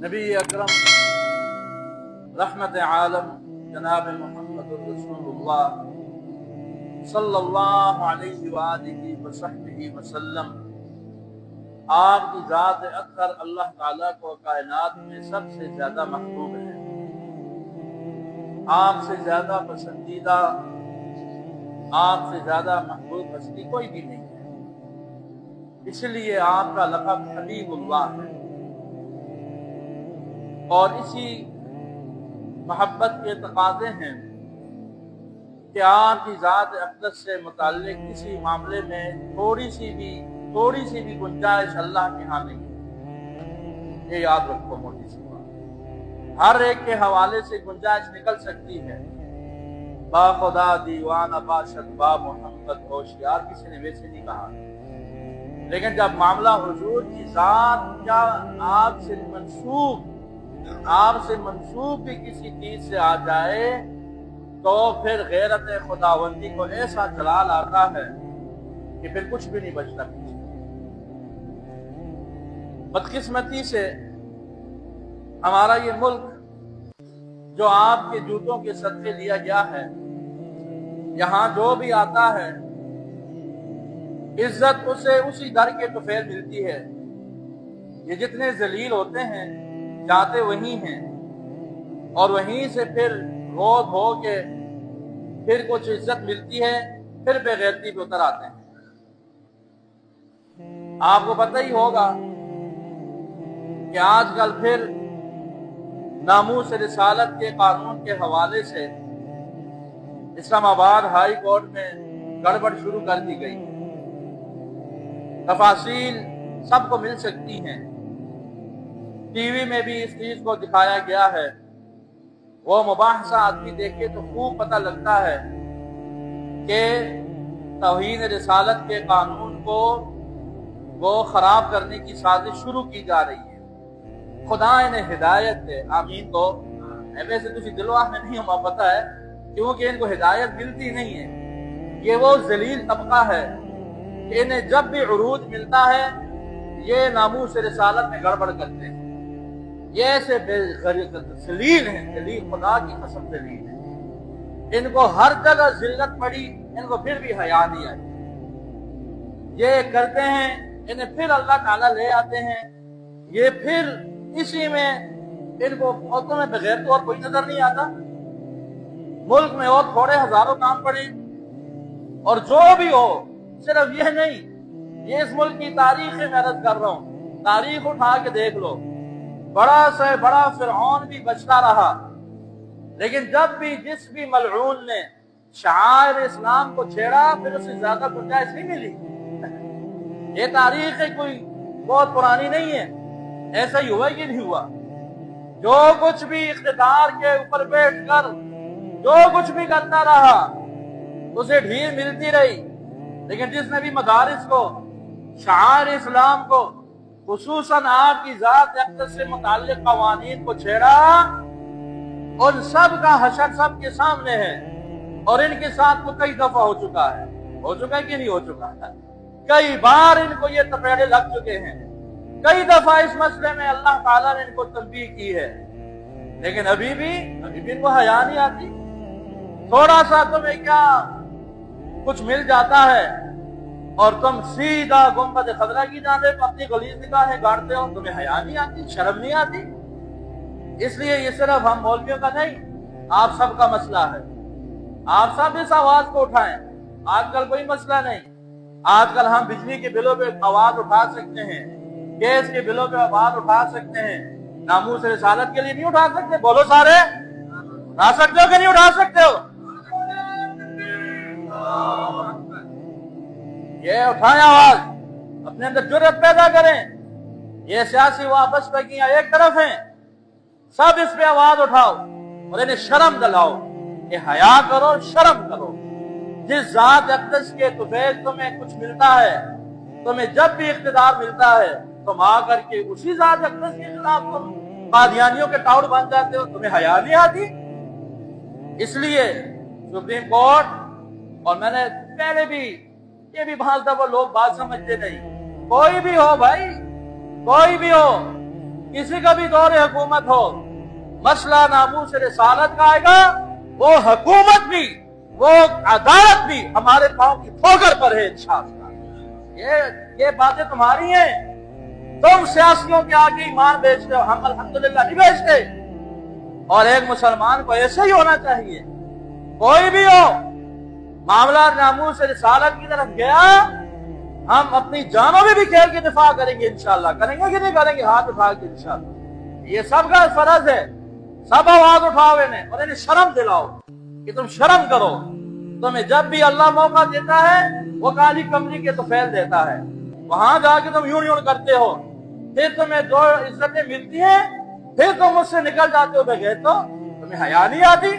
नबी अकरम रहमत आलम जनाब मोहम्मद रसूलुल्लाह सल्लल्लाहु अलैहि वालिहि वसहबिहि वसल्लम आपकी ज़ात अतहर अल्लाह ताला को कायनात में सबसे ज्यादा महबूब है, आपसे ज्यादा पसंदीदा, आपसे ज्यादा महबूब हस्ती कोई भी नहीं है। इसलिए आपका लक़ब हबीबुल्लाह है और इसी मोहब्बत के तकाज़े हैं कि आपकी ज़ात अक़दस से मुताल्लिक़ किसी मामले में थोड़ी सी भी गुंजाइश अल्लाह के यहाँ नहीं है। ये याद रखो मोटी सी बात, हर एक के हवाले से गुंजाइश निकल सकती है। बा खुदा दीवाना बाशद बा मोहम्मद होशियार, किसी ने वैसे नहीं कहा, लेकिन जब मामला हुजूर की ज़ात या आपसे मंसूब भी किसी चीज से आ जाए तो फिर गैरत खुदावंदी को ऐसा जलाल आता है कि फिर कुछ भी नहीं बचता पीछे। बदकिस्मती से हमारा ये मुल्क जो आपके जूतों के सदके लिया गया है, यहाँ जो भी आता है इज्जत उसे उसी दर के तुफैल मिलती है। ये जितने जलील होते हैं जाते वहीं हैं और वहीं से फिर रो धो के फिर कुछ इज्जत मिलती है, फिर बेगैरती पे उतर आते हैं। आपको पता ही होगा कि आजकल फिर नामूस रिसालत के कानून के हवाले से इस्लामाबाद हाई कोर्ट में गड़बड़ शुरू कर दी गई। तफासील सबको मिल सकती हैं, टीवी में भी इस चीज को दिखाया गया है। वो मुबाहसा आदमी देखे तो खूब पता लगता है कि तौहीन रिसालत के कानून को वो खराब करने की साजिश शुरू की जा रही है। खुदा इन्हें हिदायत दे, आमीन। तो वैसे तुझे दिलवा में नहीं हमें पता है, क्योंकि इनको हिदायत मिलती नहीं है। ये वो जलील तबका है कि इन्हें जब भी उरूज मिलता है ये नामूस रिसालत में गड़बड़ करते हैं। ये ऐसे जलील हैं, जलील, खुदा की कसम जलील है। इनको हर जगह जिल्लत पड़ी, इनको फिर भी हया नहीं आई। ये करते हैं, इन्हें फिर अल्लाह ताला ले आते हैं। ये फिर इसी में इनको औरतों में बगैर तो और कोई नजर नहीं आता। मुल्क में और थोड़े हजारों काम पड़े और जो भी हो, सिर्फ ये नहीं, ये इस मुल्क की तारीख में अर्ज कर रहा हूं, तारीख उठा के देख लो। बड़ा से बड़ा फिरौन भी बचता रहा, लेकिन जब भी जिस भी मलऊन ने शायर इस्लाम को छेड़ा फिर उसे ज्यादा गुंजाइश नहीं मिली। ये तारीख है, कोई बहुत पुरानी नहीं है, ऐसा ही हुआ कि नहीं हुआ। जो कुछ भी इख्तिदार के ऊपर बैठकर जो कुछ भी करता रहा उसे ढील मिलती रही, लेकिन जिसने भी मदारिस को, शायर इस्लाम को, खुसूसन आपकी जात अक़दस से मुताल्लिक़ क़वानीन को छेड़ा, उन सब का हशर सब के सामने है। और इनके साथ तो कई दफा हो चुका है कि नहीं हो चुका है? कई बार इनको ये तपेड़े लग चुके हैं, कई दफा इस मसले में अल्लाह ताला ने इनको तंबीह की है, लेकिन अभी भी इनको हया नहीं आती। थोड़ा सा तुम्हें क्या कुछ मिल जाता है और तुम सीधा गुंबद खदरा की जानिब अपनी गलीज निगाहें गाड़ते हो, तुम्हें हया नहीं आती, शर्म नहीं आती। इसलिए ये सिर्फ हम मौलवियों का नहीं, आप सबका मसला है। आप सब इस आवाज को उठाएं। आजकल कोई मसला नहीं, आजकल हम बिजली के बिलों पे आवाज उठा सकते हैं, गैस के बिलों पे आवाज उठा सकते हैं, नामूस रिसालत के लिए नहीं उठा सकते? बोलो सारे, उठा सकते हो कि नहीं उठा सकते हो? ये उठाएं आवाज, अपने अंदर जुर्रत पैदा करें। ये सियासी वापसपगियां एक तरफ हैं, सब इस पे आवाज उठाओ और इन्हें शर्म दिलाओ कि हया करो, शर्म करो। जिस जात अक़दस के तुफैल तुम्हें कुछ मिलता है, तुम्हें जब भी इख्तिदार मिलता है, तुम आकर के उसी जात अक़दस के खिलाफ तुम कादियानियों के टाउर बन जाते हो, तुम्हें हया नहीं आती। इसलिए सुप्रीम कोर्ट, और मैंने पहले भी ये भी भाषा वो लोग बात समझते नहीं, कोई भी हो भाई, कोई भी हो, किसी का भी दौरे हुकूमत हो, मसला नामूस रिसालत का आएगा, वो हुकूमत भी, वो अदालत भी हमारे पांव की ठोकर पर है इंशाअल्लाह। ये बातें तुम्हारी हैं। तुम सियासियों के आगे ईमान बेचते हो, हम अल्हम्दुलिल्लाह नहीं बेचते। और एक मुसलमान को ऐसे ही होना चाहिए, कोई भी हो, मामला नामूस रिसालत की तरफ गया, हम अपनी जानों में भी खेल के दिफा करेंगे इंशाअल्लाह। करेंगे कि नहीं करेंगे? हाथ उठा के इंशाअल्लाह। ये सबका फर्ज है, सब आवाज उठाओ इन्हें और इन्हें शर्म दिलाओ कि तुम शर्म करो। तुम्हें जब भी अल्लाह मौका देता है वो काली कमरी के तो फैल देता है, वहां जाके तुम यूं यूं करते हो, फिर तुम्हें दो इज्जतें मिलती हैं, फिर तुम मुझसे निकल जाते हो बगैर। तो तुम्हें हया नहीं आती?